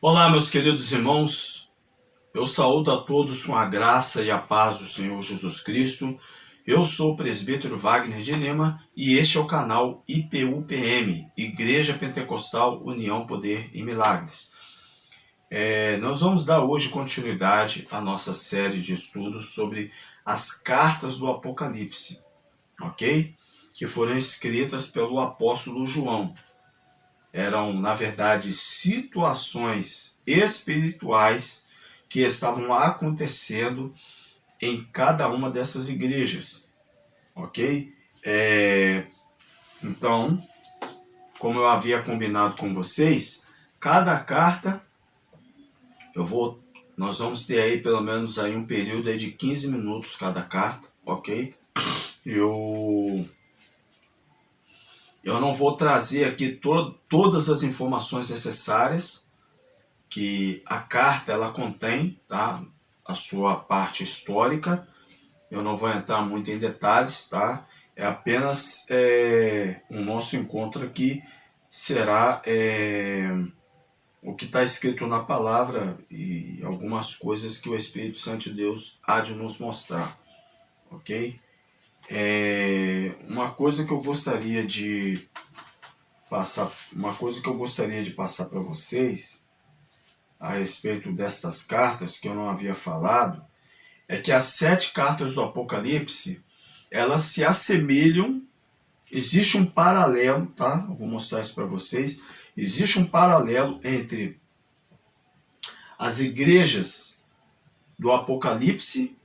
Olá, meus queridos irmãos, eu saúdo a todos com a graça e a paz do Senhor Jesus Cristo. Eu sou o presbítero Wagner de Lima e este é o canal IPUPM, Igreja Pentecostal União Poder e Milagres. Nós vamos dar hoje continuidade à nossa série de estudos sobre as cartas do Apocalipse, ok? Que foram escritas pelo apóstolo João. Eram, na verdade, situações espirituais que estavam acontecendo em cada uma dessas igrejas, ok? Então, como eu havia combinado com vocês, cada carta nós vamos ter aí pelo menos aí um período aí de 15 minutos cada carta, ok? Eu não vou trazer aqui todas as informações necessárias que a carta ela contém, tá? A sua parte histórica. Eu não vou entrar muito em detalhes, tá? É apenas o nosso encontro aqui será o que está escrito na palavra e algumas coisas que o Espírito Santo de Deus há de nos mostrar, ok? Uma coisa que eu gostaria de passar para vocês a respeito destas cartas que eu não havia falado, é que as 7 cartas do Apocalipse, elas se assemelham, existe um paralelo, tá? Eu vou mostrar isso para vocês. Existe um paralelo entre as igrejas do Apocalipse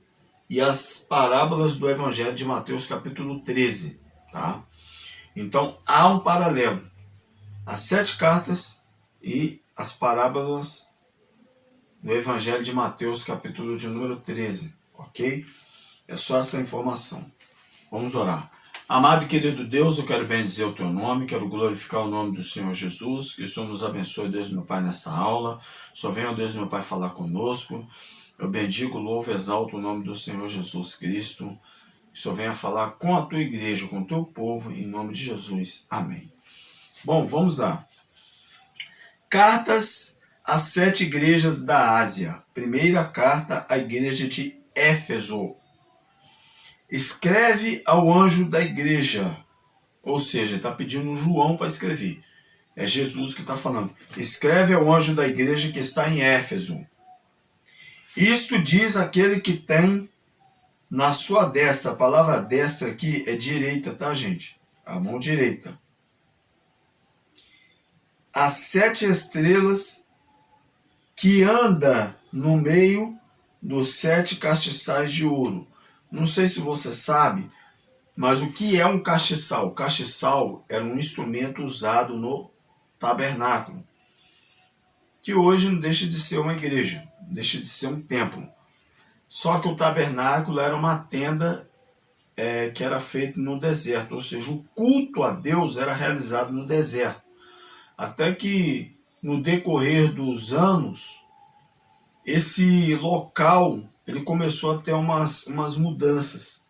e as parábolas do Evangelho de Mateus, capítulo 13, tá? Então, há um paralelo. As 7 cartas e as parábolas do Evangelho de Mateus, capítulo de número 13, ok? É só essa informação. Vamos orar. Amado e querido Deus, eu quero bendizer o teu nome, quero glorificar o nome do Senhor Jesus, que o Senhor nos abençoe, Deus meu Pai, nesta aula. Só venha, Deus meu Pai, falar conosco. Eu bendigo, louvo, exalto o nome do Senhor Jesus Cristo. Que o Senhor venha falar com a tua igreja, com o teu povo, em nome de Jesus. Amém. Bom, vamos lá. Cartas às 7 igrejas da Ásia. Primeira carta à igreja de Éfeso. Escreve ao anjo da igreja. Ou seja, está pedindo João para escrever. É Jesus que está falando. Escreve ao anjo da igreja que está em Éfeso. Isto diz aquele que tem na sua destra. A palavra destra aqui é direita, tá, gente? A mão direita. As 7 estrelas que anda no meio dos 7 castiçais de ouro. Não sei se você sabe, mas o que é um castiçal? O castiçal era um instrumento usado no tabernáculo, que hoje não deixa de ser uma igreja, deixa de ser um templo. Só que o tabernáculo era uma tenda que era feita no deserto, ou seja, o culto a Deus era realizado no deserto. Até que no decorrer dos anos, esse local ele começou a ter umas mudanças.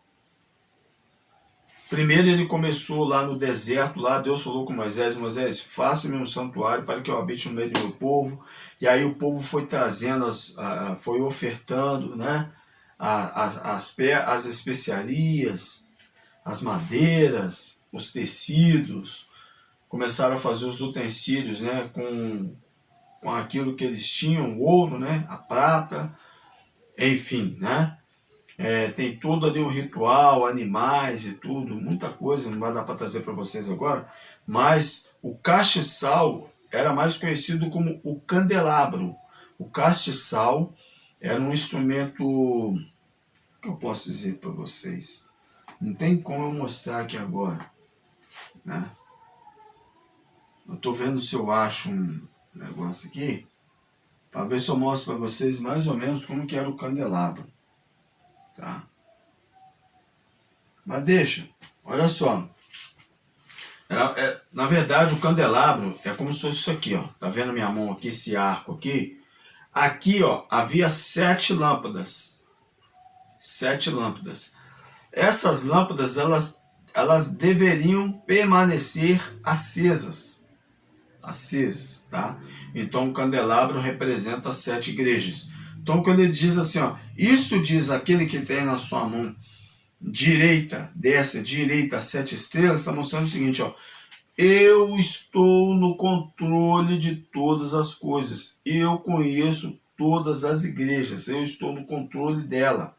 Primeiro ele começou lá no deserto, lá Deus falou com Moisés, faça-me um santuário para que eu habite no meio do meu povo. E aí o povo foi trazendo, foi ofertando, né, as especiarias, as madeiras, os tecidos. Começaram a fazer os utensílios, né, com aquilo que eles tinham, o ouro, né, a prata, enfim, né. Tem todo ali um ritual, animais e tudo, muita coisa, não vai dar para trazer para vocês agora, mas o castiçal era mais conhecido como o candelabro. O castiçal era um instrumento, o que eu posso dizer para vocês? Não tem como eu mostrar aqui agora, né? Eu estou vendo se eu acho um negócio aqui, para ver se eu mostro para vocês mais ou menos como que era o candelabro, tá? Mas deixa, olha só. Na verdade, o candelabro é como se fosse isso aqui, ó. Tá vendo minha mão aqui, esse arco aqui? Aqui, ó, havia 7 lâmpadas. 7 lâmpadas. Essas lâmpadas, elas deveriam permanecer acesas. acesas, tá? Então o candelabro representa as 7 igrejas. Então quando ele diz assim, ó, isso diz aquele que tem na sua mão direita, dessa direita, 7 estrelas, está mostrando o seguinte, ó, eu estou no controle de todas as coisas, eu conheço todas as igrejas, eu estou no controle dela.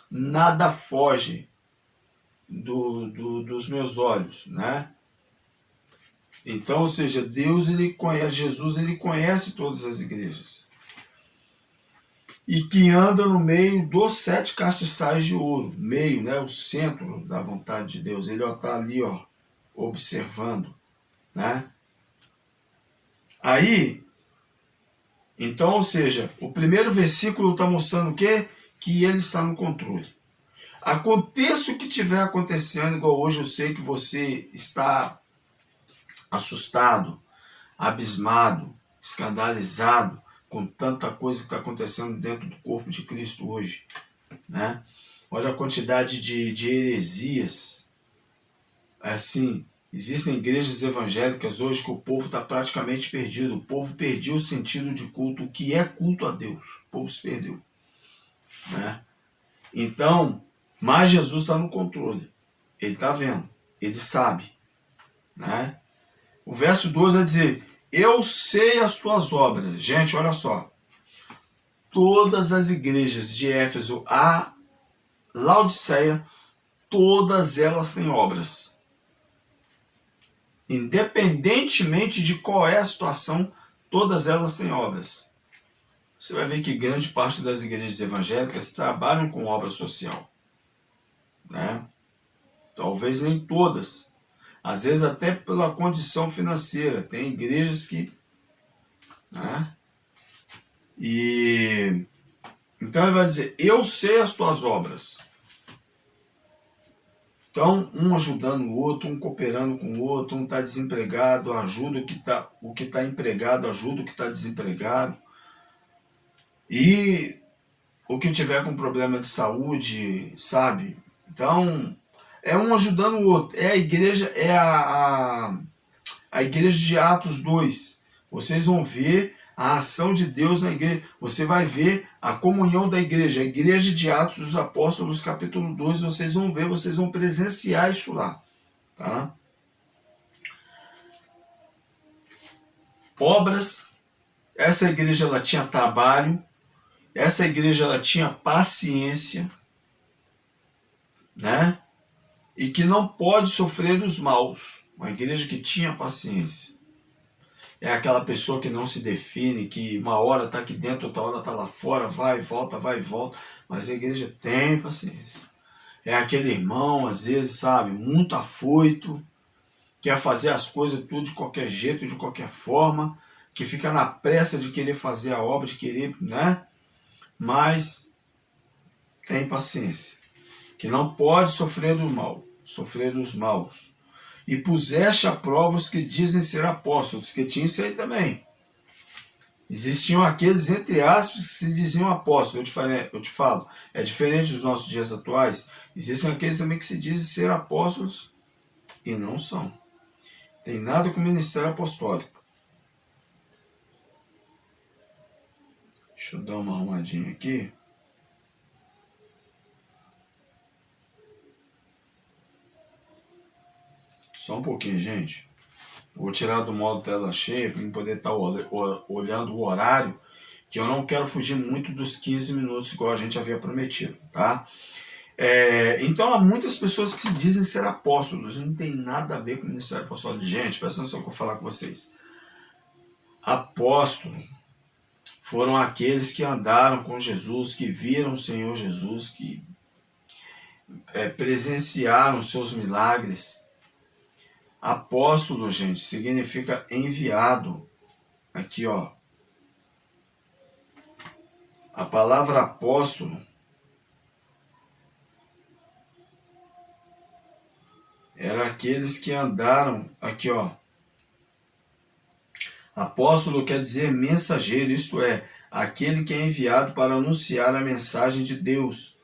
Nada foge dos meus olhos, né? Então, ou seja, Deus, ele conhece, Jesus, ele conhece todas as igrejas. E que anda no meio dos 7 castiçais de ouro, meio, né, o centro da vontade de Deus. Ele está ali, ó, observando, né? Aí, então, ou seja, o primeiro versículo está mostrando o quê? Que ele está no controle. Aconteça o que estiver acontecendo, igual hoje eu sei que você está assustado, abismado, escandalizado com tanta coisa que está acontecendo dentro do corpo de Cristo hoje, né? Olha a quantidade de heresias. Assim, existem igrejas evangélicas hoje que o povo está praticamente perdido. O povo perdeu o sentido de culto, o que é culto a Deus. O povo se perdeu, né? Então, mas Jesus está no controle. Ele está vendo, ele sabe, né? O verso 12 vai dizer, eu sei as tuas obras. Gente, olha só. Todas as igrejas de Éfeso a Laodiceia, todas elas têm obras. Independentemente de qual é a situação, todas elas têm obras. Você vai ver que grande parte das igrejas evangélicas trabalham com obra social, né? Talvez nem todas. Às vezes até pela condição financeira. Tem igrejas que, né? E então ele vai dizer, eu sei as tuas obras. Então, um ajudando o outro, um cooperando com o outro, um está desempregado, ajuda o que tá empregado, ajuda o que está desempregado. E o que tiver com problema de saúde, sabe? Então, é um ajudando o outro. É a igreja, a igreja de Atos 2. Vocês vão ver a ação de Deus na igreja. Você vai ver a comunhão da igreja. A igreja de Atos dos Apóstolos, capítulo 2, vocês vão ver, vocês vão presenciar isso lá. Tá? Obras. Essa igreja ela tinha trabalho. Essa igreja ela tinha paciência, né? E que não pode sofrer os maus. Uma igreja que tinha paciência. É aquela pessoa que não se define, que uma hora está aqui dentro, outra hora está lá fora, vai e volta, mas a igreja tem paciência. É aquele irmão, às vezes, sabe, muito afoito, quer fazer as coisas tudo de qualquer jeito, de qualquer forma, que fica na pressa de querer fazer a obra, de querer, né? Mas tem paciência, que não pode sofrer do mal, sofrer dos maus. E puseste a prova os que dizem ser apóstolos, que tinha isso aí também. Existiam aqueles, entre aspas, que se diziam apóstolos. Eu te falo, é diferente dos nossos dias atuais. Existem aqueles também que se dizem ser apóstolos e não são. Tem nada com o ministério apostólico. Deixa eu dar uma arrumadinha aqui. Só um pouquinho, gente. Vou tirar do modo tela cheia para poder estar olhando o horário, que eu não quero fugir muito dos 15 minutos, igual a gente havia prometido, tá? Então há muitas pessoas que se dizem ser apóstolos, não tem nada a ver com o ministério apostólico. Gente, presta atenção que eu vou falar com vocês. Apóstolo foram aqueles que andaram com Jesus, que viram o Senhor Jesus, que presenciaram seus milagres. Apóstolo, gente, significa enviado. Aqui, ó. A palavra apóstolo era aqueles que andaram. Aqui, ó. Apóstolo quer dizer mensageiro, isto é, aquele que é enviado para anunciar a mensagem de Deus,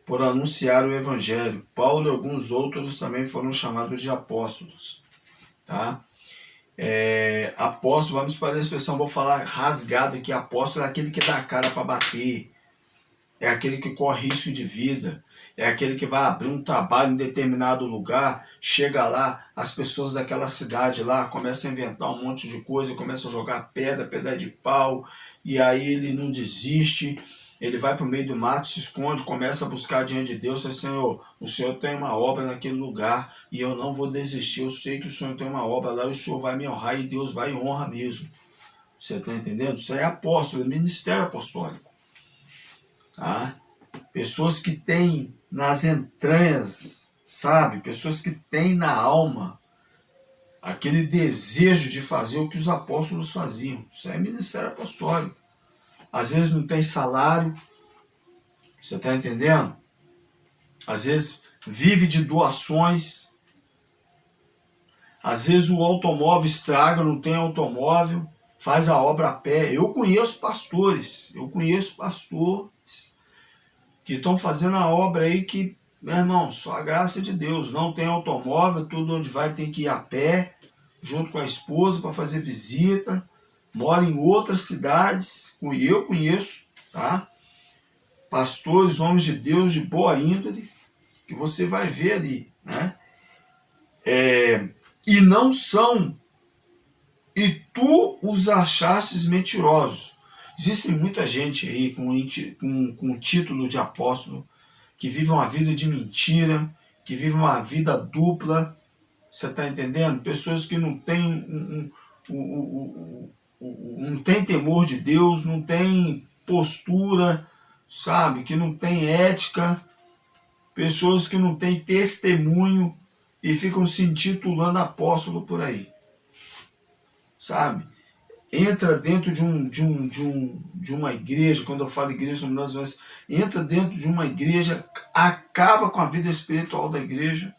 por anunciar o evangelho. Paulo e alguns outros também foram chamados de apóstolos. Tá? Apóstolo, vamos para a expressão, vou falar rasgado aqui, apóstolo é aquele que dá a cara para bater, é aquele que corre risco de vida, é aquele que vai abrir um trabalho em determinado lugar, chega lá, as pessoas daquela cidade lá começam a inventar um monte de coisa, começam a jogar pedra de pau, e aí ele não desiste, ele vai para o meio do mato, se esconde, começa a buscar diante de Deus, fala, Senhor, o Senhor tem uma obra naquele lugar, e eu não vou desistir, eu sei que o Senhor tem uma obra lá, e o Senhor vai me honrar, e Deus vai e honra mesmo. Você está entendendo? Isso é apóstolo, é ministério apostólico. Tá? Pessoas que têm nas entranhas, sabe? Pessoas que têm na alma aquele desejo de fazer o que os apóstolos faziam. Isso é ministério apostólico. Às vezes não tem salário, você está entendendo? Às vezes vive de doações. Às vezes o automóvel estraga, não tem automóvel, faz a obra a pé. Eu conheço pastores que estão fazendo a obra aí que, meu irmão, só a graça de Deus. Não tem automóvel, tudo onde vai tem que ir a pé, junto com a esposa para fazer visita. Mora em outras cidades, eu conheço, tá? Pastores, homens de Deus de boa índole, que você vai ver ali, né? E não são, e tu os achastes mentirosos. Existem muita gente aí com o título de apóstolo, que vive uma vida de mentira, que vive uma vida dupla, você está entendendo? Pessoas que não têm não tem temor de Deus, não tem postura, sabe? Que não tem ética, pessoas que não têm testemunho e ficam se intitulando apóstolo por aí, sabe? Entra dentro de uma igreja, quando eu falo igreja, entra dentro de uma igreja, acaba com a vida espiritual da igreja,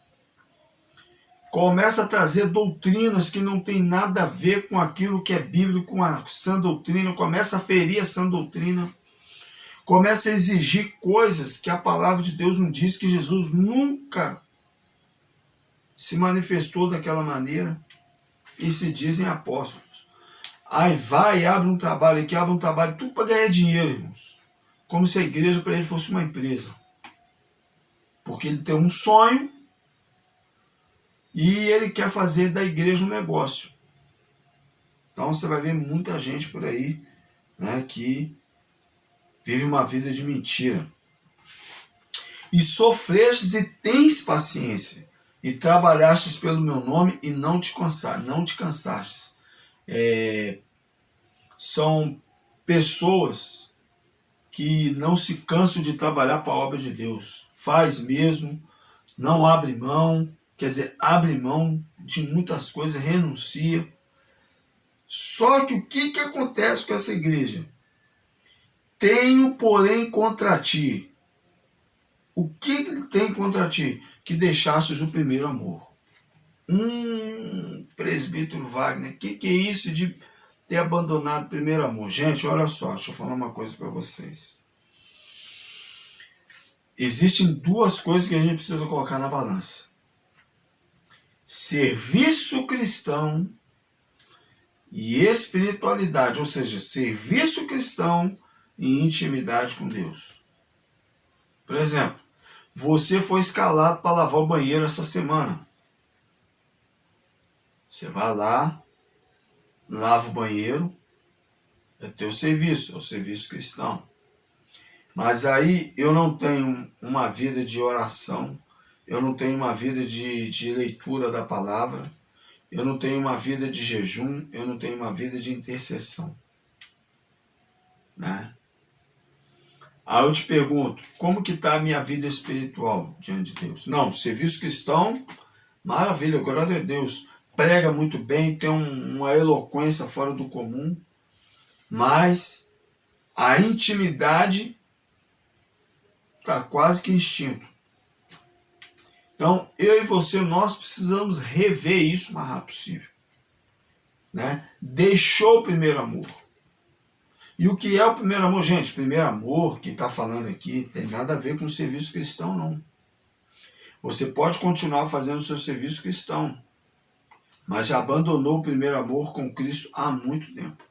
começa a trazer doutrinas que não tem nada a ver com aquilo que é bíblico, com a sã doutrina, começa a ferir a sã doutrina, começa a exigir coisas que a palavra de Deus não diz, que Jesus nunca se manifestou daquela maneira, e se dizem apóstolos. Aí vai e abre um trabalho aqui, abre um trabalho, tudo para ganhar dinheiro, irmãos. Como se a igreja para ele fosse uma empresa. Porque ele tem um sonho e ele quer fazer da igreja um negócio. Então você vai ver muita gente por aí, né, que vive uma vida de mentira. E sofrestes e tens paciência, e trabalhastes pelo meu nome e não te cansastes. São pessoas que não se cansam de trabalhar para a obra de Deus. Faz mesmo, não abre mão, quer dizer, abre mão de muitas coisas, renuncia. Só que o que acontece com essa igreja? Tenho, porém, contra ti. O que ele tem contra ti? Que deixastes o primeiro amor. Presbítero Wagner, que é isso de ter abandonado o primeiro amor? Gente, olha só, deixa eu falar uma coisa para vocês. Existem duas coisas que a gente precisa colocar na balança. Serviço cristão e espiritualidade, ou seja, serviço cristão e intimidade com Deus. Por exemplo, você foi escalado para lavar o banheiro essa semana. Você vai lá, lava o banheiro, é teu serviço, é o serviço cristão. Mas aí eu não tenho uma vida de oração, eu não tenho uma vida de leitura da palavra, eu não tenho uma vida de jejum, eu não tenho uma vida de intercessão. Né? Aí eu te pergunto, como que está a minha vida espiritual diante de Deus? Não, serviço cristão, maravilha, glória a Deus. Prega muito bem, tem uma eloquência fora do comum, mas a intimidade está quase que extinto. Então, eu e você, nós precisamos rever isso o mais rápido possível. Né? Deixou o primeiro amor. E o que é o primeiro amor? Gente, o primeiro amor que está falando aqui tem nada a ver com o serviço cristão, não. Você pode continuar fazendo o seu serviço cristão, mas já abandonou o primeiro amor com Cristo há muito tempo.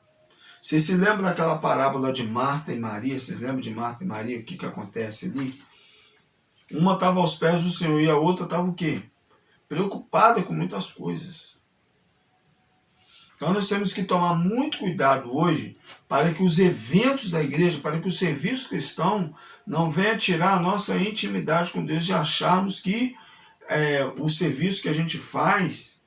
Vocês se lembram daquela parábola de Marta e Maria? Vocês lembram de Marta e Maria? O que acontece ali? Uma estava aos pés do Senhor e a outra estava o quê? Preocupada com muitas coisas. Então nós temos que tomar muito cuidado hoje para que os eventos da igreja, para que o serviço cristão não venha tirar a nossa intimidade com Deus, de acharmos que o serviço que a gente faz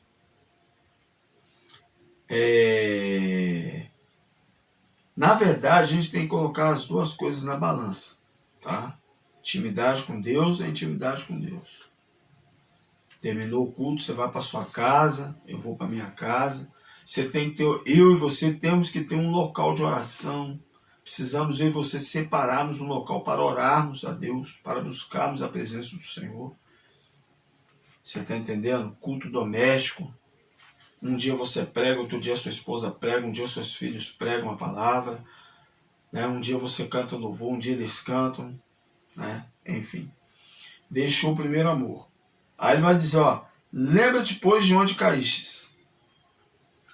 na verdade, a gente tem que colocar as duas coisas na balança, tá? Intimidade com Deus é intimidade com Deus. Terminou o culto, você vai para sua casa, eu vou para minha casa. Você tem que ter, eu e você temos que ter um local de oração. Precisamos eu e você separarmos um local para orarmos a Deus, para buscarmos a presença do Senhor. Você está entendendo? Culto doméstico. Um dia você prega, outro dia sua esposa prega, um dia seus filhos pregam a palavra, né? Um dia você canta louvor, um dia eles cantam, né? Enfim. Deixou o primeiro amor. Aí ele vai dizer, lembra-te, pois, de onde caíste.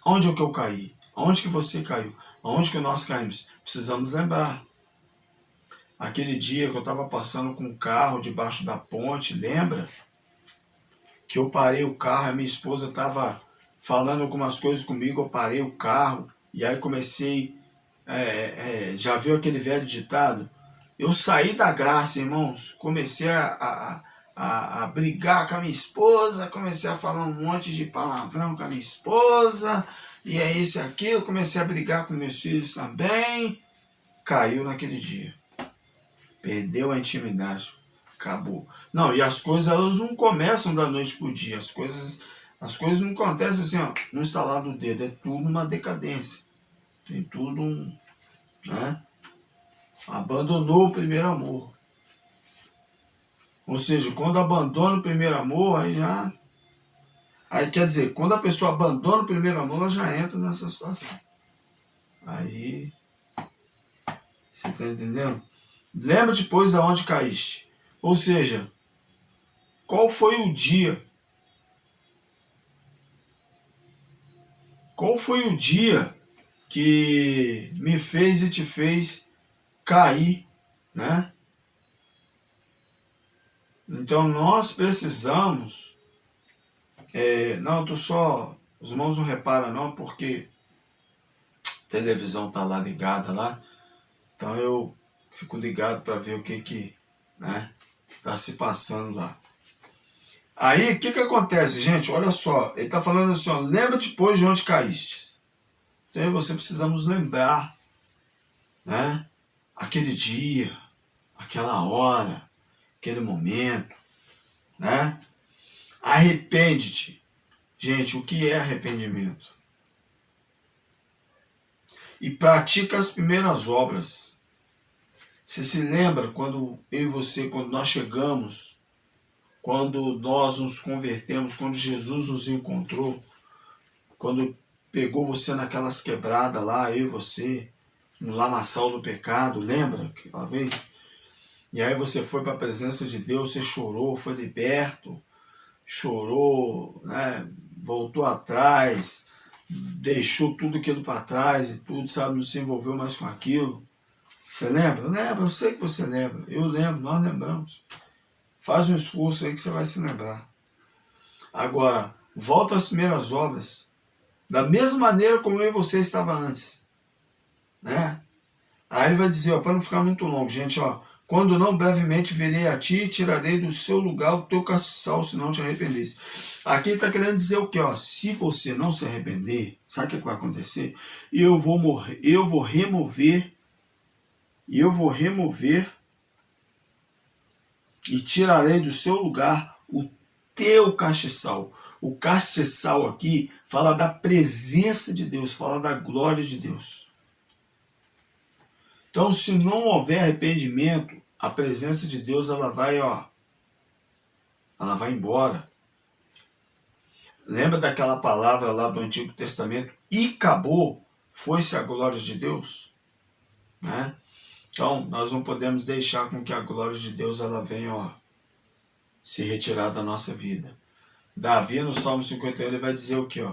Onde é que eu caí? Onde que você caiu? Onde que nós caímos? Precisamos lembrar. Aquele dia que eu estava passando com um carro debaixo da ponte, lembra? Que eu parei o carro, a minha esposa estava falando algumas coisas comigo, eu parei o carro, e aí comecei, já viu aquele velho ditado? Eu saí da graça, irmãos, comecei a brigar com a minha esposa, comecei a falar um monte de palavrão com a minha esposa, e é isso e aquilo, comecei a brigar com meus filhos também, caiu naquele dia, perdeu a intimidade, acabou. Não, e as coisas elas não começam da noite pro dia, as coisas não acontecem assim, no estalar do dedo, é tudo uma decadência, tem tudo né? Abandonou o primeiro amor. Ou seja, quando abandona o primeiro amor, aí quer dizer, quando a pessoa abandona o primeiro amor, ela já entra nessa situação. Aí, você está entendendo? Lembra depois de onde caíste. Ou seja, qual foi o dia? Qual foi o dia que me fez e te fez cair, né? Então nós precisamos, não, os irmãos não reparam não, porque a televisão tá lá ligada lá, então eu fico ligado para ver o que né, tá se passando lá. Aí o que acontece, gente? Olha só, ele tá falando assim, lembra-te, pois, de onde caíste. Então eu e você precisamos lembrar, né? Aquele dia, aquela hora, aquele momento, né? Arrepende-te. Gente, o que é arrependimento? E pratica as primeiras obras. Você se lembra quando eu e você, quando nós chegamos, quando nós nos convertemos, quando Jesus nos encontrou, quando pegou você naquelas quebradas lá, eu e você, no lamaçal do pecado, lembra aquela vez? E aí você foi para a presença de Deus, você chorou, foi liberto, chorou, né? Voltou atrás, deixou tudo aquilo para trás e tudo, sabe, não se envolveu mais com aquilo. Você lembra? Lembra, eu sei que você lembra, eu lembro, nós lembramos. Faz um esforço aí que você vai se lembrar. Agora, volta às primeiras obras, da mesma maneira como eu e você estava antes, né? Aí ele vai dizer, para não ficar muito longo, gente, quando não, brevemente virei a ti e tirarei do seu lugar o teu castiçal, se não te arrependesse. Aqui ele está querendo dizer o quê? Se você não se arrepender, sabe o que vai acontecer? Eu vou remover e tirarei do seu lugar o teu castiçal. O castiçal aqui fala da presença de Deus, fala da glória de Deus. Então, se não houver arrependimento, a presença de Deus ela vai embora. Lembra daquela palavra lá do Antigo Testamento? E acabou, foi-se a glória de Deus, né? Então, nós não podemos deixar com que a glória de Deus ela venha se retirar da nossa vida. Davi, no Salmo 51, ele vai dizer o quê?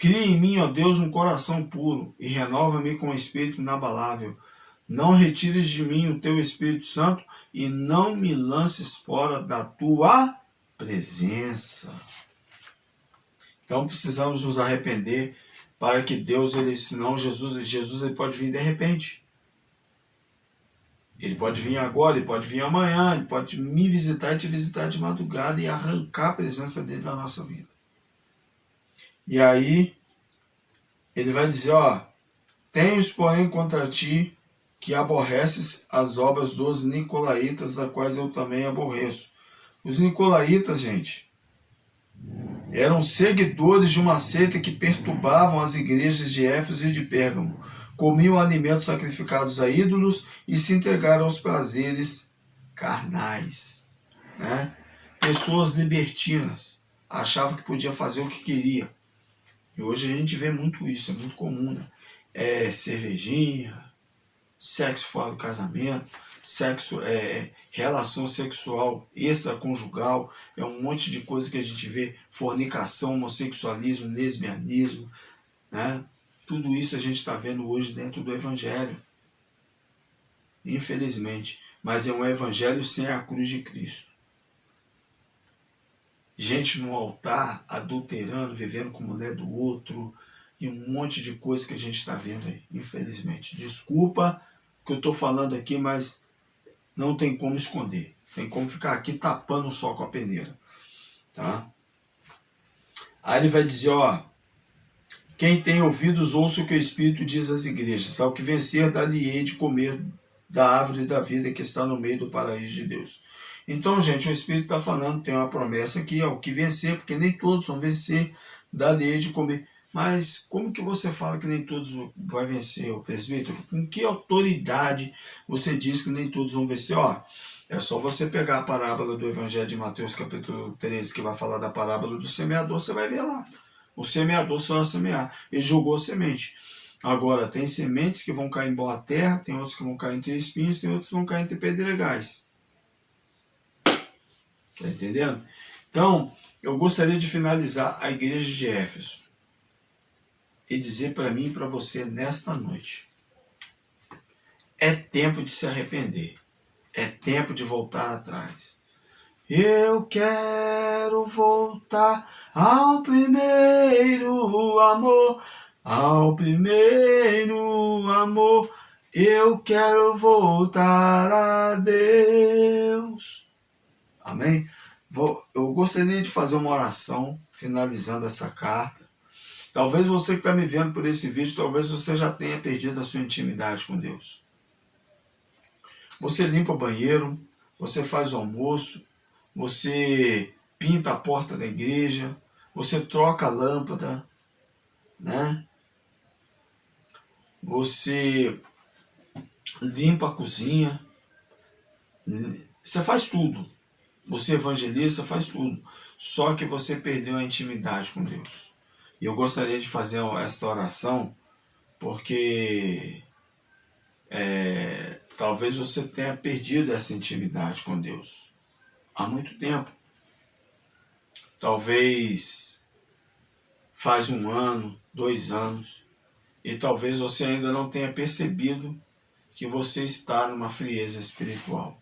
Cria em mim, ó Deus, um coração puro e renova-me com um espírito inabalável. Não retires de mim o teu Espírito Santo e não me lances fora da tua presença. Então precisamos nos arrepender para que Deus, senão Jesus ele pode vir de repente. Ele pode vir agora, ele pode vir amanhã, ele pode me visitar e te visitar de madrugada e arrancar a presença dele da nossa vida. E aí, ele vai dizer, ó, tenho, porém, contra ti que aborreces as obras dos nicolaítas, das quais eu também aborreço. Os nicolaítas, gente, eram seguidores de uma seita que perturbavam as igrejas de Éfeso e de Pérgamo, comiam alimentos sacrificados a ídolos e se entregaram aos prazeres carnais. Né? Pessoas libertinas, achavam que podia fazer o que queria. E hoje a gente vê muito isso, é muito comum. Né? Cervejinha, sexo fora do casamento, relação sexual extraconjugal, é um monte de coisa que a gente vê, fornicação, homossexualismo, lesbianismo, né? Tudo isso a gente está vendo hoje dentro do Evangelho, infelizmente, mas é um Evangelho sem a cruz de Cristo. Gente no altar, adulterando, vivendo com a mulher do outro, e um monte de coisa que a gente está vendo aí, infelizmente. Desculpa o que eu estou falando aqui, mas não tem como esconder. Tem como ficar aqui tapando o sol com a peneira. Tá? Aí ele vai dizer, ó, quem tem ouvidos, ouça o que o Espírito diz às igrejas. Ao que vencer, dar-lhe-ei de comer da árvore da vida que está no meio do paraíso de Deus. Então, gente, o Espírito está falando, tem uma promessa aqui, ao que vencer, porque nem todos vão vencer, dar-lhe-ei de comer. Mas como que você fala que nem todos vão vencer, o presbítero? Com que autoridade você diz que nem todos vão vencer? Ó, é só você pegar a parábola do Evangelho de Mateus, capítulo 13, que vai falar da parábola do semeador, você vai ver lá. O semeador só vai semear. Ele jogou semente. Agora, tem sementes que vão cair em boa terra, tem outros que vão cair entre espinhos, tem outros que vão cair entre pedregais. Tá entendendo? Então, eu gostaria de finalizar a igreja de Éfeso e dizer para mim e para você nesta noite: é tempo de se arrepender. É tempo de voltar atrás. Eu quero voltar ao primeiro amor, ao primeiro amor. Eu quero voltar a Deus. Amém? Eu gostaria de fazer uma oração finalizando essa carta. Talvez você que está me vendo por esse vídeo, talvez você já tenha perdido a sua intimidade com Deus. Você limpa o banheiro, você faz o almoço, você pinta a porta da igreja, você troca a lâmpada, né? Você limpa a cozinha, você faz tudo. Você evangeliza, faz tudo. Só que você perdeu a intimidade com Deus. E eu gostaria de fazer esta oração porque talvez você tenha perdido essa intimidade com Deus há muito tempo. Talvez faz 1 ano, 2 anos, e talvez você ainda não tenha percebido que você está numa frieza espiritual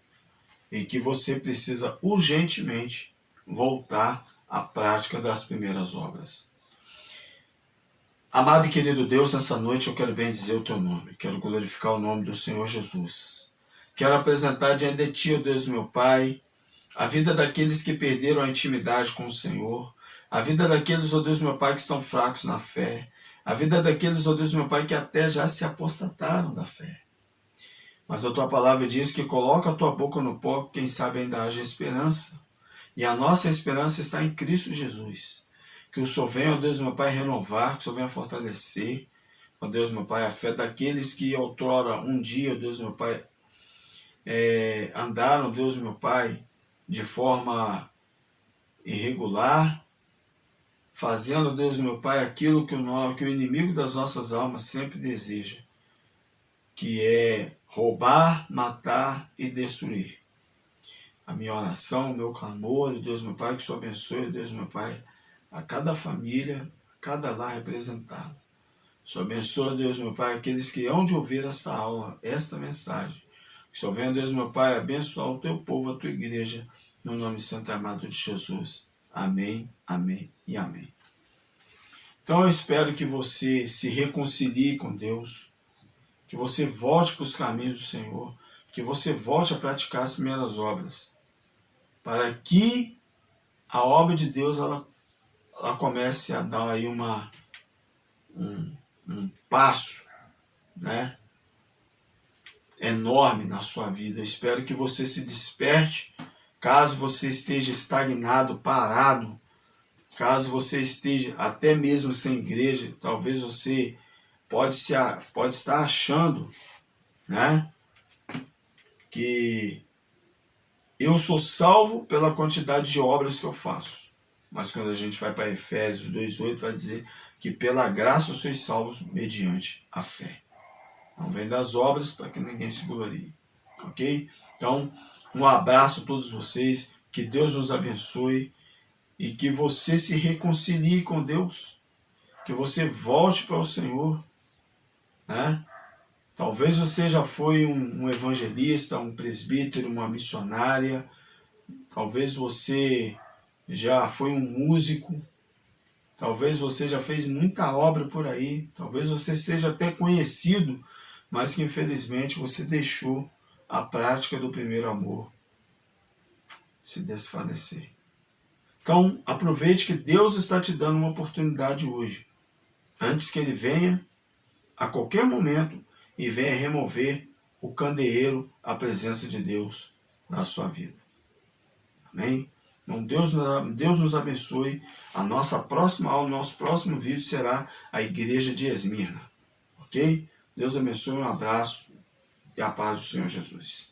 e que você precisa urgentemente voltar à prática das primeiras obras. Amado e querido Deus, nessa noite eu quero bendizer o teu nome, quero glorificar o nome do Senhor Jesus. Quero apresentar diante de ti, ó Deus meu Pai, a vida daqueles que perderam a intimidade com o Senhor, a vida daqueles, ó Deus meu Pai, que estão fracos na fé, a vida daqueles, ó Deus meu Pai, que até já se apostataram da fé. Mas a tua palavra diz que coloca a tua boca no pó, quem sabe ainda haja esperança. E a nossa esperança está em Cristo Jesus. Que o Senhor venha, ó Deus meu Pai, renovar, que o Senhor venha fortalecer, ó Deus meu Pai, a fé daqueles que outrora, um dia, ó Deus meu Pai, andaram, ó Deus meu Pai, de forma irregular, fazendo, Deus meu Pai, aquilo que o inimigo das nossas almas sempre deseja, que é roubar, matar e destruir. A minha oração, o meu clamor, Deus meu Pai, que o Senhor abençoe, Deus meu Pai, a cada família cada lar representado. Só abençoa, Deus, meu Pai, aqueles que hão de ouvir esta aula, esta mensagem. Que só venha, Deus, meu Pai, abençoar o teu povo, a tua igreja, no nome santo e amado de Jesus. Amém, amém e amém. Então eu espero que você se reconcilie com Deus, que você volte para os caminhos do Senhor, que você volte a praticar as primeiras obras, para que a obra de Deus ela comece a dar aí um passo, né, enorme na sua vida. Eu espero que você se desperte, caso você esteja estagnado, parado, caso você esteja até mesmo sem igreja, talvez você pode estar achando, né, que eu sou salvo pela quantidade de obras que eu faço. Mas quando a gente vai para Efésios 2,8, vai dizer que pela graça sois salvos mediante a fé. Não vem das obras para que ninguém se glorie. Ok? Então, um abraço a todos vocês. Que Deus nos abençoe. E que você se reconcilie com Deus. Que você volte para o Senhor. Né? Talvez você já foi um evangelista, um presbítero, uma missionária. Talvez você já foi um músico. Talvez você já fez muita obra por aí. Talvez você seja até conhecido, mas que infelizmente você deixou a prática do primeiro amor se desfalecer. Então, aproveite que Deus está te dando uma oportunidade hoje, antes que Ele venha a qualquer momento e venha remover o candeeiro, a presença de Deus na sua vida. Amém? Então, Deus nos abençoe. A nossa próxima aula, o nosso próximo vídeo será a igreja de Esmirna. Ok? Deus abençoe, um abraço e a paz do Senhor Jesus.